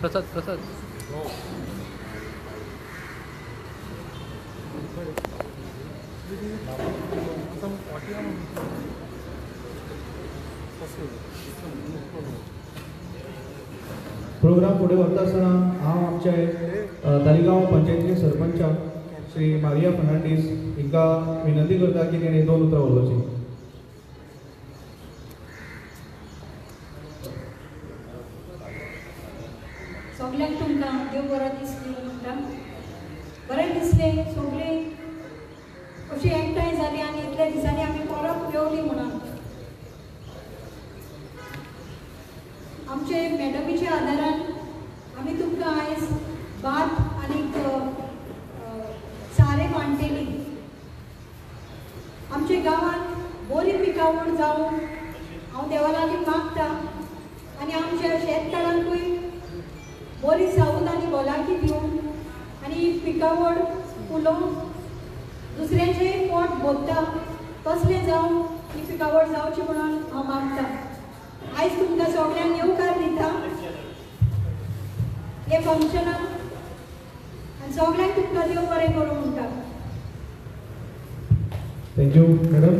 प्रसाद प्रसाद programme फुडें व्हरता आसतना हांव आमचे तालिगांव पंचायतीचे सरपंच श्री मारिया फर्नांडीस हिंकां विनंती करता की तेणें 2 उतरां उलोवचीं. सगळ्यांक तुमकां देव बरो दिसली म्हणटा बरें दिसलें सगळीं अशी एकठांय जाली आनी इतल्या दिसांनी आमी परत मेवली म्हणून आमचे मॅडमीच्या आदारान आमी तुमकां आयज भात आनी सारें वांटलेली. आमच्या गांवांत बरी पिकावण जावं हांव देवा लागीं मागता आनी आमच्या शेतकारांकूय बरी सावध आनी भलायकी दिवं आनी पिकावण फुलोवन दुसऱ्यांचें पोट भरता तसलें जावं ही पिकावण जावची म्हणून हांव मागता. आयज तुमकां सगळ्यांक येवकार दिता हे फंक्शनाक आनी सगळ्यांक तुमकां देव बरें करूं म्हणटा. Thank you madam.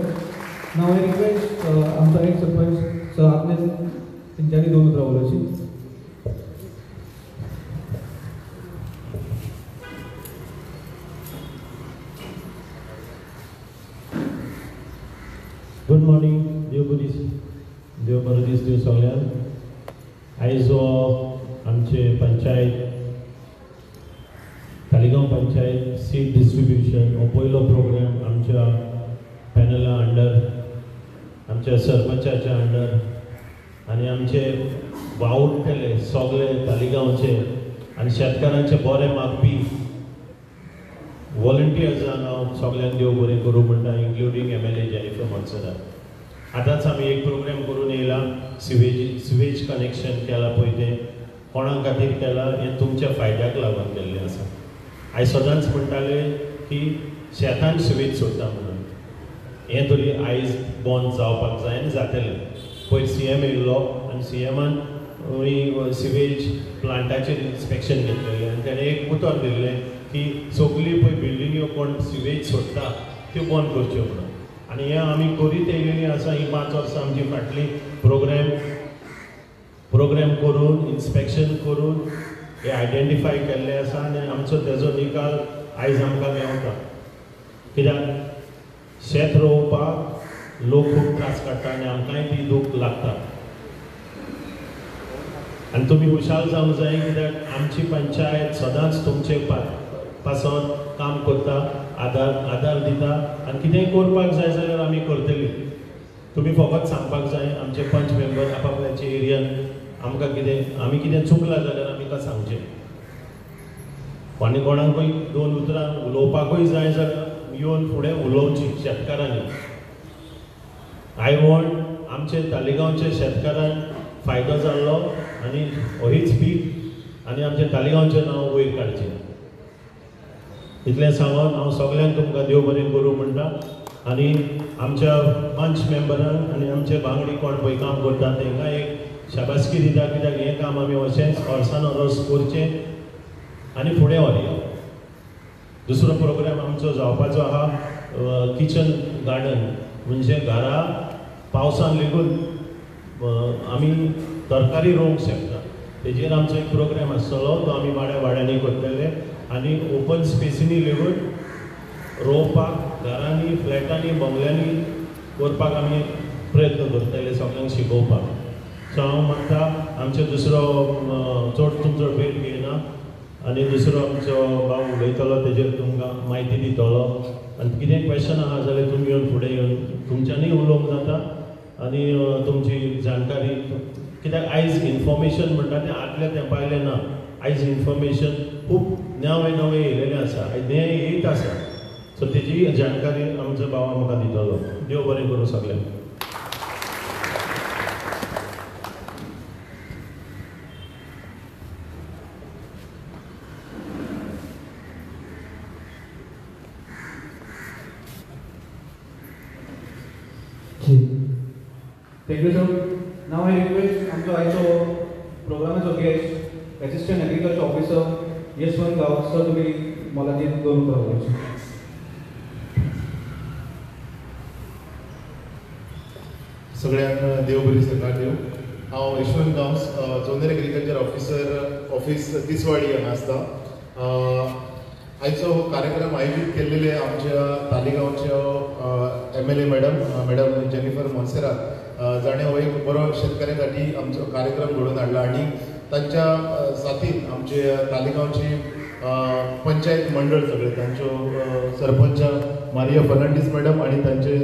Now I request आमचो एक सरपंच सर आपणे तेंच्यांनी 2 उतरां उलोवचीं. Good morning. देव बरो दीस दिवं सगळ्यांक. आयज हो आमचे पंचायत तालिगांव पंचायत सीट डिस्ट्रीब्युशन हो पयलो प्रोग्राम आमच्या पॅनला अंडर आमच्या सरपंचाच्या अंडर आनी आमचे वावुरलेले सगळे तालिगांवचे आनी शेतकारांचे बरे मागपी वॉलंटियर्सांक हांव सगळ्यांक देव बरें करूं म्हणटा इन्क्लुडींग MLA जेनिफर मोन्सेरात. आतांच आमी एक प्रोग्राम करून येयला सिवेज कनेक्शन केला पळय तें कोणा खातीर केलां हें तुमच्या फायद्याक लागून केल्लें आसा. हांवें सदांच म्हणटाले की शेतान सिवेज सोदता म्हणून हें तरी आयज बंद जावपाक जाय आनी जातलें. पयर CM येयल्लो आनी CMान सिवेज प्लांटाचेर इन्स्पेक्शन घेतलेलें आनी ताणें एक उतर दिल्लें की सगळी पळय बिल्डिंग्यो कोण सिवेज सोदता त्यो बंद करच्यो म्हणून. आनी हें आमी करीत येयलेलीं आसा. ही 5 वर्सां आमची फाटली प्रोग्राम करून इन्स्पेक्शन करून हे आयडेंटिफाय केल्ले आसा आनी आमचो तेजो निकाल आयज आमकां मेवता. कित्याक शेत रोवपाक लोक खूब त्रास काडटा आनी आमकांय ती दूख लागता. आनी तुमी हुशार जावंक जाय कित्याक आमची पंचायत सदांच तुमचे पासत काम करता, आदार दिता आनी कितेंय करपाक जाय जाल्यार आमी करतली. तुमी फकत सांगपाक जाय आमचे पंच मेंबर आपापल्याच्या एरियान आमकां कितें आमी कितें चुकलां जाल्यार आमी ताका सांगचें. आनी कोणाकूय 2 उतरां उलोवपाकूय जाय जाल्यार येवन फुडें उलोवचीं शेतकारांनी. आय वॉन्ट आमचे तालिगांवच्या शेतकारांक फायदो जाल्लो आनी होच पीक आनी आमच्या तालिगांवचें नांव वयर काडचें. इतलें सांगून हांव सगळ्यांक तुमकां देव बरें करूं म्हणटा आनी आमच्या मंच मेंबरांक आनी आमचे वांगडी कोण पळय काम करता तांकां एक शाबासकी दिता कित्याक हें काम आमी अशेंच वर्सान वर्स करचें आनी फुडें व्हरया. दुसरो प्रोग्राम आमचो जावपाचो आहा किचन गार्डन म्हणजे घरा पावसान लेगून आमी तरकारी रोवंक शकता. तेजेर आमचो एक प्रोग्राम आसतलो तो आमी वाड्यांनी करतले आनी ओपन स्पेसीनी लेगून रोवपाक घरांनी फ्लॅटांनी बंगल्यांनी करपाक आमी प्रयत्न करतले सगळ्यांक शिकोवपाक. सो हांव मागता आमचो दुसरो चड तुमचो वेळ घेयना आनी दुसरो आमचो भाव उलयतलो तेजेर तुमकां म्हायती दितलो आनी कितें क्वेश्चन आहा जाल्यार तुमी येवन फुडें येवन तुमच्यांनी उलोवंक जाता आनी तुमची जाणकारी कित्याक आयज इन्फॉर्मेशन म्हणटा तें आदल्या तेंपायलें ना. आयज इन्फॉर्मेशन खूब नवें येयलेलें आसा आयज हें येयत आसा. सो तेजी जाणकारी आमचो भाव आमकां दितलो. देव बरें करूं सगळ्यांक. Thank you sir. Now I request आमचो आयचो प्रोग्रामाचो guest assistant agriculture officer Yashwant गाव सर तुम्ही मला जे 2 उतरां उलोवची. सगळ्यांक देव बरी सकाळ देव. हांव Yashwant Gawas zonal agriculture office Tiswadi हांगा आसता. आयचो कार्यक्रम आयोजीत केल्लेले आमच्या तालिगांवच्या MLA मॅडम जेनिफर मोन्सेरात जाणें हो एक बरो शेतकऱ्यां खातीर आमचो कार्यक्रम घडोवन हाडला आनी तांच्या साथीन आमचे तालिगांवची पंचायत मंडळ सगळे तांच्यो सरपंच मारिया फर्नांडीस मॅडम आणि तांचे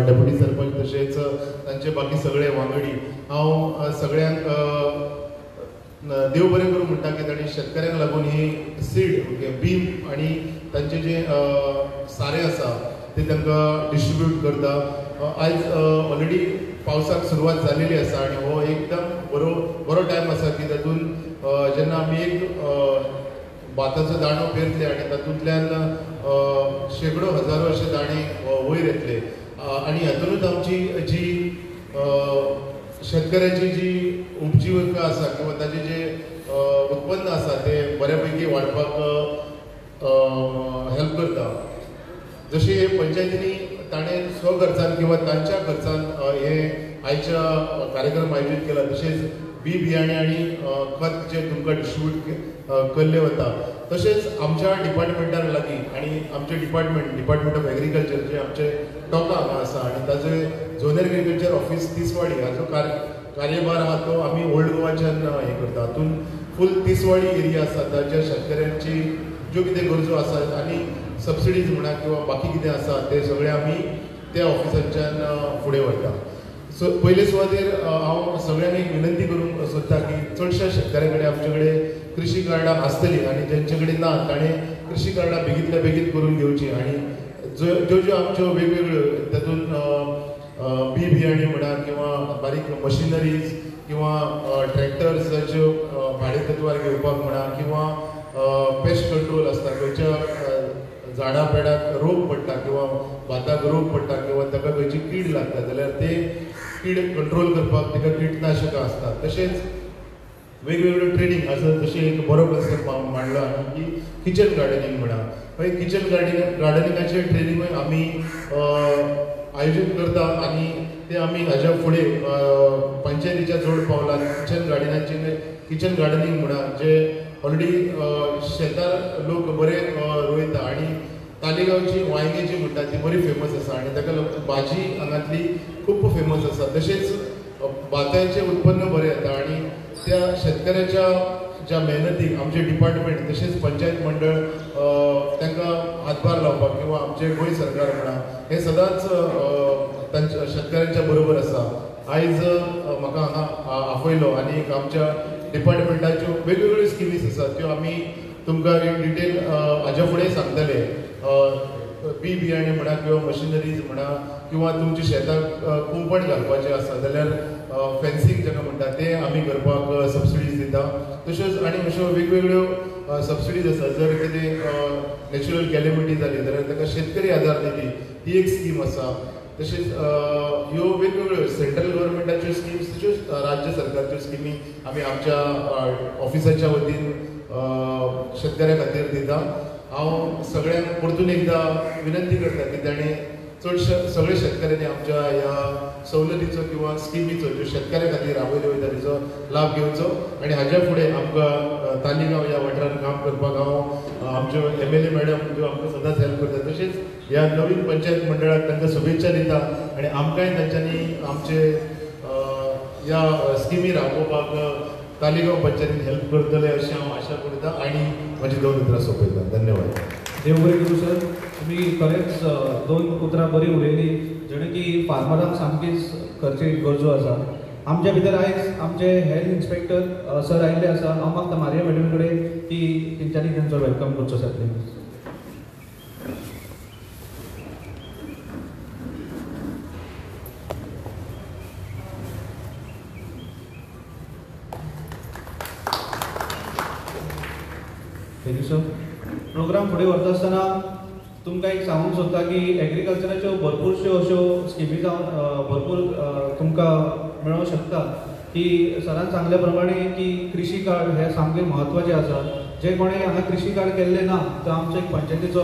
डेप्युटी सरपंच तशेंच तांचे बाकी सगळे वांगडी हांव सगळ्यांक देव बरें करूं म्हणटा की तांणी शेतकऱ्यांक लागून ही सीड बीम आणि तांचे जे सारें आसा ते तांकां डिस्ट्रिब्यूट करता. आयज ऑलरेडी पावसाक सुरवात जालेली आसा आणि हो एकदम बरो टायम आसा की तातूंत जेन्ना आमी एक भाताचो दाणो पेरतले आणि तातूंतल्यान शेकडो हजारो अशे दाणे वयर येतले आणि हातूंतूच आमची जी शेतकऱ्याची जी उपजीविका आसा किंवा ताजें जें उत्पन्न आसा तें बऱ्यापैकी वाडपाक हेल्प करता. जशें हे पंचायतींनी ताणें स्वखर्चान किंवा तांच्या खर्चान हे आयच्या कार्यक्रम आयोजीत केला. तशेंच बियाणे आणि खत जे तुमकां डिस्ट्रिब्यूट केल्ले वता तशेंच आमच्या डिपार्टमेंटाक लागीं आणि आमचे डिपार्टमेंट ऑफ एग्रीकल्चर जे आमचे टोका हांगा आसा आणि ताजे झोनल एग्रीकल्चर ऑफिस तिसवाडी हाचो कार्यभार आहा तो आमी ओल्ड गोवाच्यान हे करता. हातूंत फूल तिसवाडी एरिया आसा ताच्या शेतकऱ्यांची ज्यो कितें गरजो आसात आणि सबसिडीज म्हणा किंवा बाकी कितें आसा ते सगळे आमी त्या ऑफिसांच्यान फुडें व्हरता. सो पयले सुवातेर हांव सगळ्यांक एक विनंती करूंक सोदता की चडशा शेतकऱ्यां कडेन आमचे कडेन कृषी कार्डां आसतलीं आणि जेंचे कडेन ना ताणें कृषी कार्डां बेगींतल्या बेगीन करून घेवची आणि ज्यो आमच्यो वेगवेगळ्यो तातूंत बियाणे म्हणा किंवा बारीक मशिनरीज किंवा ट्रॅक्टर्स ज्यो भाडेतत्वार घेवपाक म्हणा किंवा पेस्ट कंट्रोल आसता खंयच्या झाडां पेडाक रोग पडटा किंवा भाताक रोग पडटा किंवा ताका खंयची कीड लागता जाल्यार ते कीड कंट्रोल करपाक ताका किटनाशकां आसतात. तशेंच वेगवेगळ्यो ट्रेनिंग आसा जशें एक बरो कन्सेप्ट मांडला की किचन गार्डनिंग म्हणा. मागीर किचन गार्डनिंगाचे ट्रेनिंगूय आमी आयोजीत करता आणि ते आमी हाज्या फुडें पंचायतीच्या जोड पावलां किचन गार्डनिंग म्हणा जे ऑलरेडी शेतार लोक बरे रोयता आणि तालिगांवची वांयगी जी म्हणटा ती बरी फेमस आसा आणि ताका लागून भाजी हांगातली खूब फेमस आसा. तशेंच भाताचें उत्पन्न बरें येता आणि त्या शेतकऱ्याच्या ज्या मेहनतीक आमचे डिपार्टमेंट तशेंच पंचायत मंडळ तांकां हातभार लावपाक किंवा आमचे गोंय सरकार म्हणा हे सदांच तांच्या शेतकऱ्यांच्या बरोबर आसा. आयज म्हाका हांगा आपयलो आणि आमच्या डिपार्टमेंटाच्यो वेगवेगळ्यो स्किमीज आसात त्यो आमी तुमकां इन डिटेल हाज्या फुडें सांगतले. बियाणे म्हणा किंवा मशिनरीज म्हणा किंवा तुमच्या शेताक कुंपण घालपाचें आसा जाल्यार फेन्सिंग जाका म्हणटा ते आमी करपाक सबसिडीज दिता. तशेंच आनी अश्यो वेगवेगळ्यो सबसिडीज आसा. जर कितें नॅचरल कॅलेमिटी जाली जाल्यार ताका शेतकरी आदार निधी ही एक स्कीम आसा. तशेंच ह्यो वेगवेगळ्यो सेंट्रल गव्हर्मेंटाच्यो स्किम्स तश्योच राज्य सरकारच्यो स्किमी आमी आमच्या ऑफिसाच्या वतीन शेतकऱ्यां खातीर दिता. हांव सगळ्यांक परतून एकदा विनंती करता की ताणें सगळे शेतकऱ्यांनी आमच्या ह्या सवलतीचो किंवा स्किमीचो ज्यो शेतकऱ्यां खातीर राबयल्यो वयता तेचो लाभ घेवचो आणि हाज्या फुडें आमकां तालिगांव ह्या वाठारांत काम करपाक हांव आमच्यो MLA मॅडम ज्यो आमकां सदांच हेल्प करता तशेंच ह्या नवीन पंचायत मंडळाक तांकां शुभेच्छा दिता आणि आमकांय तांच्यांनी आमचे ह्या स्किमी राबोवपाक तालिगांव पंचायतीन हेल्प करतले अशें हांव आशा करता आणि म्हजी 2 उतरां सोंपयता. धन्यवाद. देव बरें करूं सर. तुम्ही खरेंच 2 उतरां बरी उलयली जेणे की फार्मरांक सामकीच खर्ची गरजो आसा. आमच्या भितर आयज आमचे हेल्थ इन्स्पेक्टर सर आयिल्ले आसा. हांव मागता मारिया मॅडम कडेन की तेंच्यांनी तेंचो वेलकम करचो sir please. Thank you sir. Programme फुडें व्हरता आसतना तुमकां एक सांगूंक सोदता की एग्रीकल्चराच्यो भरपूरश्यो अश्यो स्किमी जावन भरपूर तुमकां मेळोंक शकता. की सरान सांगल्या प्रमाणे की कृषी कार्ड हे सामकें म्हत्वाचें आसा. जे कोणी हांगा कृषी कार्ड केल्ले ना तो आमचो एक पंचायतीचो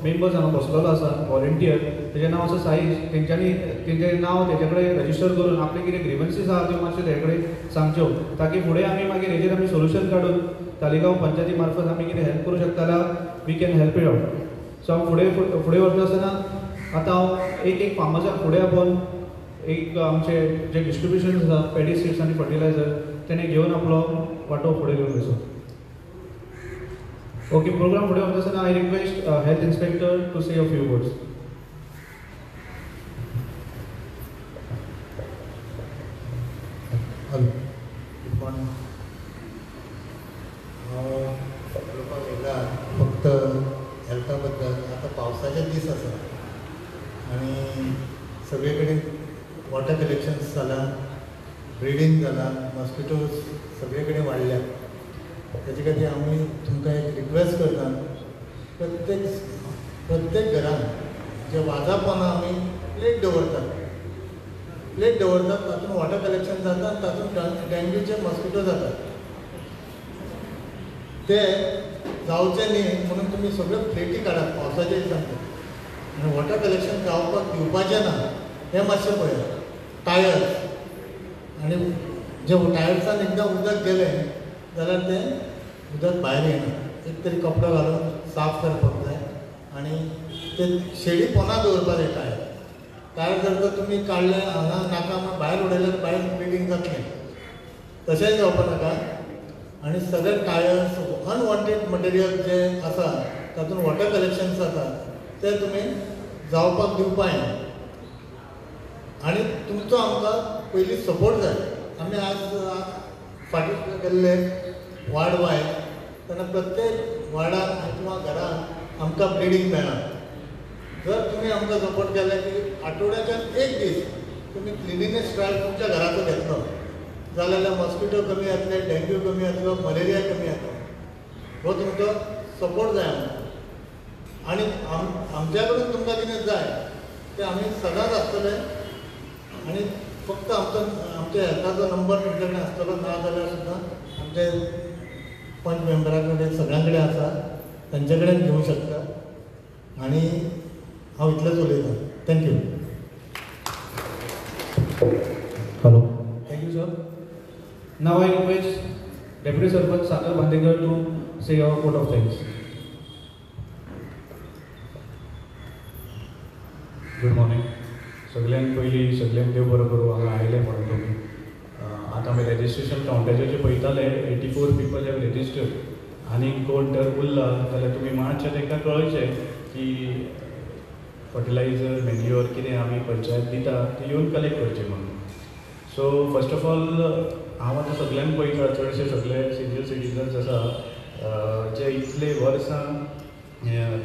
मेंबर्स हांगा बसलेलो आसा व्हॉलंटियर, तेजें नांव आसा साईश. तेंचें नांव तेजे कडेन रजिस्टर करून आपले कितें ग्रिवन्सीस आहा त्यो मातश्यो तेजे कडेन सांगच्यो, ताकी फुडें आमी मागीर हेजेर आमी सोल्युशन काडून तालिगांव पंचायती मार्फत आमी कितें हेल्प करूं शकता जाल्यार we can help it out. So हांव फुडें वता आसतना आतां हांव एक फार्माच्या फुडें आपोवन एक आमचे जे डिस्ट्रिब्युशन आसा पॅडी सीड्स आनी फर्टिलायझर तेणे घेवन आपलो वांटो फुडें घेवन वचो. ओके, प्रोग्राम फुडें वता आसतना I request health inspector to say a few words. Hello, good morning. उलोवपाक येयला फक्त हेल्था बद्दल. आतां पावसाचे दीस आसा आनी सगळे कडेन वॉटर कलेक्शन्स जाला, ब्रिडींग जाला, मॉस्किटोज सगळे कडेन वाडल्या. तेजे खातीर आमी तुमकां एक रिक्वेस्ट करता, प्रत्येक घरान जे वाजा पोंदां आमी प्लेट दवरतात तातूंत वॉटर कलेक्शन जाता आनी तातूंत डेंग्यूचे मॉस्किटो जातात. ते जावचे न्ही म्हणून तुमी सगळ्यो प्लेटी काडात पावसाचे दिसांनी आनी वॉटर कलेक्शन जावपाक दिवपाचें ना हें मातशें पळयात. टायर्स आनी जे टायर्सान एकदां उदक गेलें जाल्यार तें उदक भायर येना. एक तरी कपडो घालून साफ करपाक जाय आनी ते शेडी पोंदां दवरपाक जाय. टायर जर तर तुमी काडले हांगा नाका भायर उडयल्यार भायर ब्लिडींग जातलें, तशेंय जावपाक नाका. आनी सगळे टायर्स अनवॉन्टेड मटेरियल जे आसा तातूंत वॉटर कलेक्शन जाता ते तुमी जावपाक दिवपाक जाय. आनी तुमचो आमकां पयलीं सपोर्ट जाय. आमी आज फाटीं केल्ले वार्ड वायज तेन्ना प्रत्येक वार्डाक किंवा घरान आमकां ब्लिडींग मेळ्ळा. जर तुमी आमकां सपोर्ट केले की आठवड्याच्यान एक दीस तुमी क्लिनिनेस ड्रायव्ह तुमच्या घराचो घेतलो जाल्यार मॉस्किटो कमी जातले, डेंग्यू कमी जातलो, मलेरिया कमी जातलो. हो तुमचो सपोर्ट जाय आमकां. आनी आमच्या कडून तुमकां कितें जाय तें आमी सदांच आसतले. आनी फक्त आमच्या हेल्थाचो नंबर तुमचे कडेन आसतलो, ना जाल्यार सुद्दां आमचे पंच मेंबरा कडेन सगळ्यां कडेन आसा, तांचे कडेन घेवंक शकता. आनी हांव इतलेंच उलयतां. Thank you. Hello, thank you sir. Now I request deputy sarpanch Sagar Bandekar to say our vote of thanks. Good morning. सगळ्यांक पयलीं सगळ्यांक देव बरो करूं हांगा आयले म्हणून तुमी. आतां आमी रेजिस्ट्रेशन कावंटाचेर जे पळयताले 84 पीपल हॅव रेजिस्टर्ड आनी कोण तर उरला जाल्यार तुमी मातशें तांकां कळयचें की फर्टिलायझर मॅन्युअर कितें आमी पंचायत दिता ते येवन कलेक्ट करचें म्हणून. सो फर्स्ट ऑफ ऑल हांव आतां सगळ्यांक पळयता, चडशे सगळे सिनियर सिटीजन्स आसा जे इतले वर्सां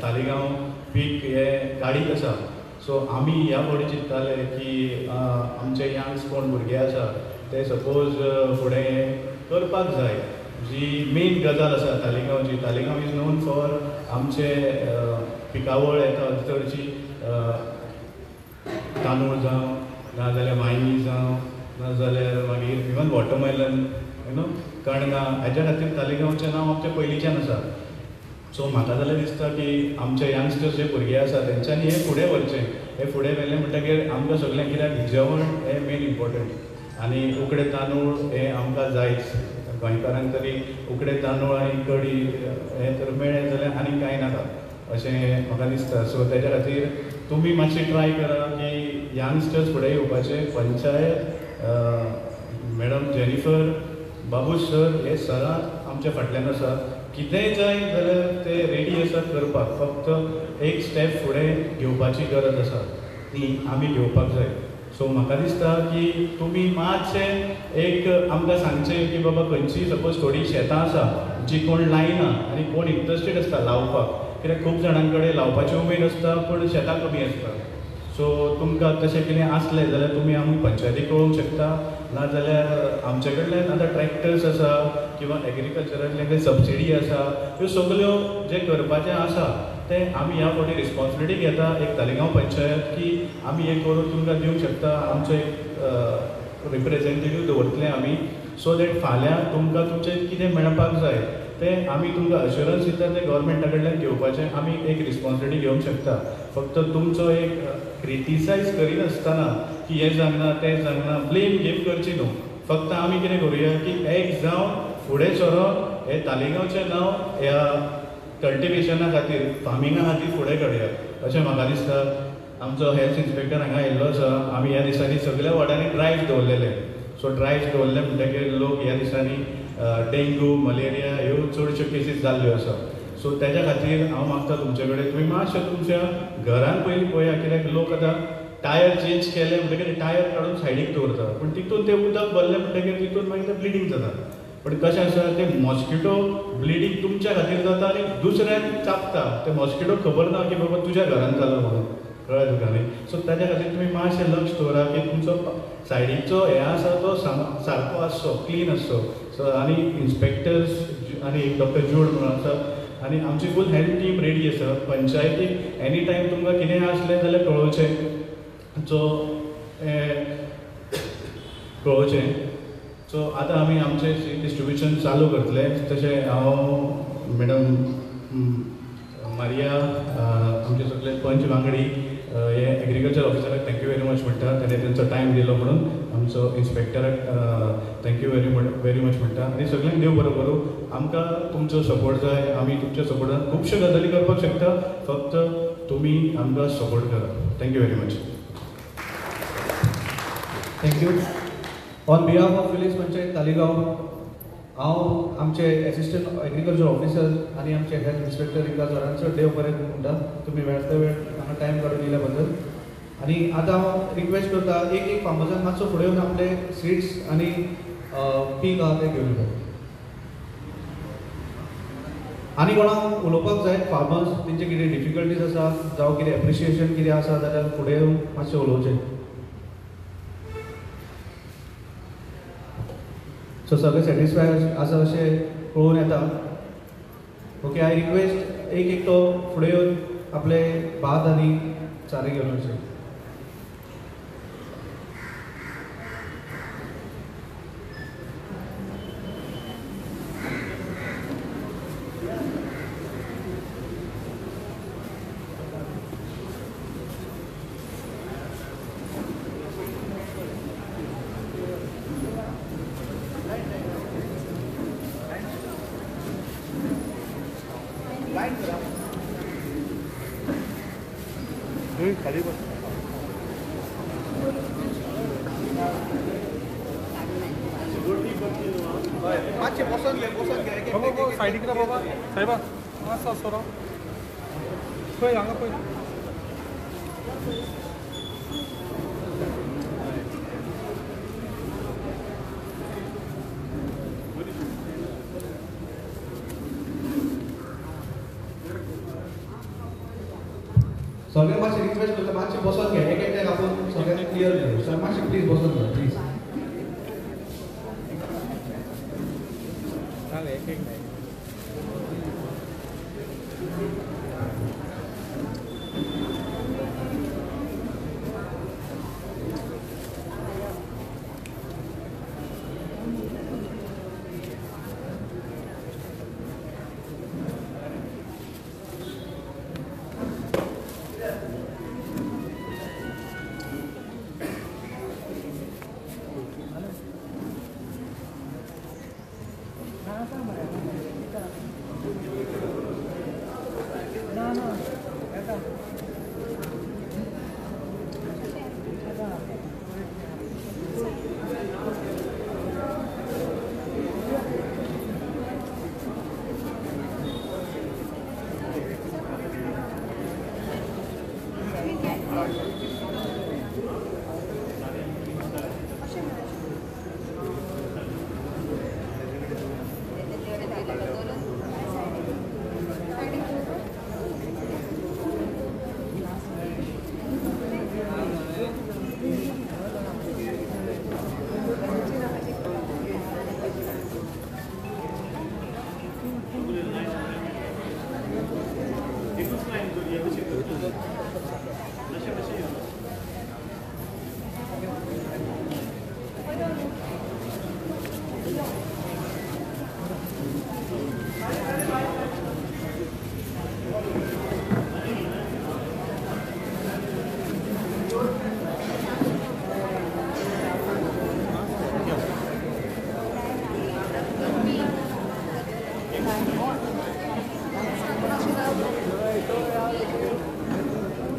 तालिगांव पीक हे गाडीत आसा. सो आमी ह्या फावटी चिंतताले की आमचे यंग्स कोण भुरगे आसा ते सपोज फुडें करपाक जाय. जी मेन गजाल आसा तालिगांवची, तालिगांव इज नोन फॉर आमचे पिकावळ येता चडशी तांदूळ जावं, नाजाल्यार वांयगी जावं, नाजाल्यार मागीर इवन वॉटरमेलन कणगां, हेज्या खातीर तालिगांवचें नांव आमचें पयलींच्यान आसा. सो म्हाका जाल्यार दिसता की आमचे यंगस्टर्स जे भुरगे आसा तेंच्यांनी हें फुडें व्हरचें. हें फुडें व्हेलें म्हणटकीर आमकां सगळ्यांक कित्याक जेवण हें मेन इम्पॉर्टंट. आनी उकडे तांदूळ हें आमकां जायच. गोंयकारांक तरी उकडे तांदूळ आनी कडी हें तर मेळ्ळें जाल्यार आनी कांय नाका अशें म्हाका दिसता. सो तेज्या खातीर तुमी मातशें ट्राय करा की यंगस्टर्स फुडें येवपाचे. पंचायत मॅडम जेनिफर बाबू सर हे सदांच आमच्या फाटल्यान आसा. कितेंय जाय जाल्यार ते रेडी आसात करपाक. फक्त एक स्टेप फुडें घेवपाची गरज आसा, ती आमी घेवपाक जाय. सो म्हाका दिसता की तुमी मातशें एक आमकां सांगचें की बाबा खंयची सपोज थोडीं शेतां आसा जी कोण लायना आनी कोण इंट्रस्टेड आसता लावपाक. कित्याक खूब जाणां कडेन लावपाची उमेद आसता पूण शेतां कमी आसता. सो तुमकां तशें कितें आसलें जाल्यार तुमी आमी पंचायतीक कळोवंक शकता. नाजाल्यार आमचे कडल्यान आतां ट्रॅक्टर्स आसा किंवा एग्रीकल्चरांतले कितें सबसिडी आसा, ह्यो सगल्यो जे करपाचें आसा तें आमी ह्या फावटी रिस्पॉन्सिबिलिटी घेता एक तालिगांव पंचायत की आमी हें करून तुमकां दिवंक शकता. आमचो एक रिप्रेझेंटेटीव दवरतले आमी सो दॅट फाल्यां तुमकां तुमचें कितें मेळपाक जाय तें आमी तुमकां अश्युरन्स दिता तें गव्हर्मेंटा कडल्यान घेवपाचें आमी एक रिस्पॉन्सिबिलिटी घेवंक शकता. फक्त तुमचो एक क्रिटिसायज करिनासतना की हें जायना तें जायना ब्लेम गेम करची न्हू. फक्त आमी कितें करुया की एक जावन फुडें सरोन हें तालिगांवचें नांव ह्या कल्टिवेशना खातीर फार्मिंगा खातीर फुडें काडया अशें म्हाका दिसता. आमचो हेल्थ इन्स्पेक्टर हांगा येयल्लो आसा. आमी ह्या दिसांनी सगळ्या वार्डांनी ड्रायव्ह दवरलेले. सो ड्रायव्ह दवरले म्हणटकीर लोक ह्या दिसांनी डेंगू मलेरिया ह्यो चडश्यो केसीस जाल्ल्यो आसा. सो तेज्या खातीर हांव मागता तुमचे कडेन तुमी मातशें तुमच्या घरान पयलीं पळया कित्याक लोक आतां टायर चेंज केले म्हणटकीर टायर काडून सायडीक दवरता पूण तितून तें उदक भरलें म्हणटकीर तितून मागीर तें ब्लिडींग जाता. पण कशें आसा तें मॉस्किटो ब्लिडींग तुमच्या खातीर जाता आनी दुसऱ्याक चापता. ते मॉस्किटो खबर ना की बाबा तुज्या घरान जालो म्हणून कळ्ळें तुका न्ही. सो ताच्या खातीर तुमी मातशें लक्ष दवरा की तुमचो सायडीचो हें आसा तो सारको आसचो क्लीन आसचो. सो आनी इन्स्पेक्टर्स आनी डॉक्टर जूड म्हणून आसा आनी आमची फूल हेल्थ टीम रेडी आसा. पंचायतीक एनी टायम तुमकां कितें आसलें जाल्यार कळोवचें. सो कळोवचें. सो आतां आमी आमचें सीड डिस्ट्रिब्युशन चालू करतले. तशें हांव मॅडम मारिया आमचे सगळे पंच वांगडी हे एग्रीकल्चर ऑफिसराक थँक्यू वेरी मच म्हणटा ताणें तेंचो टायम दिलो म्हणून. आमचो इन्स्पेक्टराक थँक्यू वेरी मच म्हणटा आनी सगळ्यांक देव बरो करूं. आमकां तुमचो सपोर्ट जाय. आमी तुमच्या सपोर्टान खुबश्यो गजाली करपाक शकता. फक्त तुमी आमकां सपोर्ट करा. Thank you very much. Thank you. On behalf of village panchayat Taleigao हांव आमचे एसिस्टंट एग्रीकल्चर ऑफिसर आनी आमचे हेल्थ इन्स्पेक्टर हिका सरांचो देव बरें म्हणटा. तुमी वेळांतल्या वेळ हांगा टायम काडून येयल्या बद्दल. आनी आतां हांव रिक्वेस्ट करता एक फार्मर्सान मातसो फुडें येवन आपले सीड्स आनी पीक आहा ते घेवन येता. आनी कोणाक उलोवपाक जाय फार्मर्स तेंचे कितें डिफिकल्टीज आसा जावं कितें एप्रिशिएशन कितें आसा जाल्यार फुडें येवन मातशें उलोवचें. सो सगळे सॅटिस्फाय आसा अशें कळून येता. ओके. आय रिक्वेस्ट एक तो फुडें येवन आपले भात आनी चारे घेवन वचचे. खाली बस. सायडीक रा बाबा साहेबा मातसो सोरो पळय हांगा पळय. सगळ्यांक मातशें रिक्वेस्ट करता मातशें बसोन घे. एक एकट्याक आपूण सगळ्यांक क्लियर कर. सर मातशें प्लीज बसोन घे प्लीज. एक एक नाही.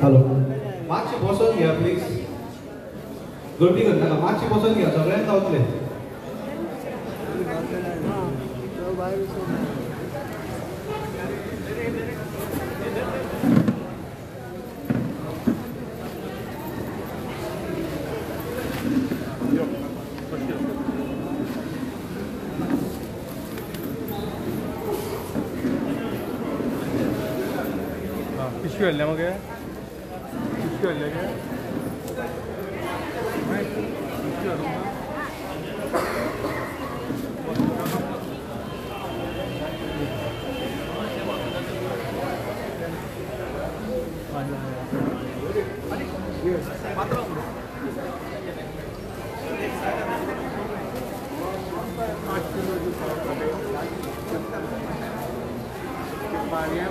हॅलो मातशी बसून घ्या प्लीज. गर्दी करनाका मातशी बसून घ्या सगळ्यांक गावतले. पिशवी हाडल्या मगे पिशवी हाडल्या गे पिशवी हाडूंक ना. Maria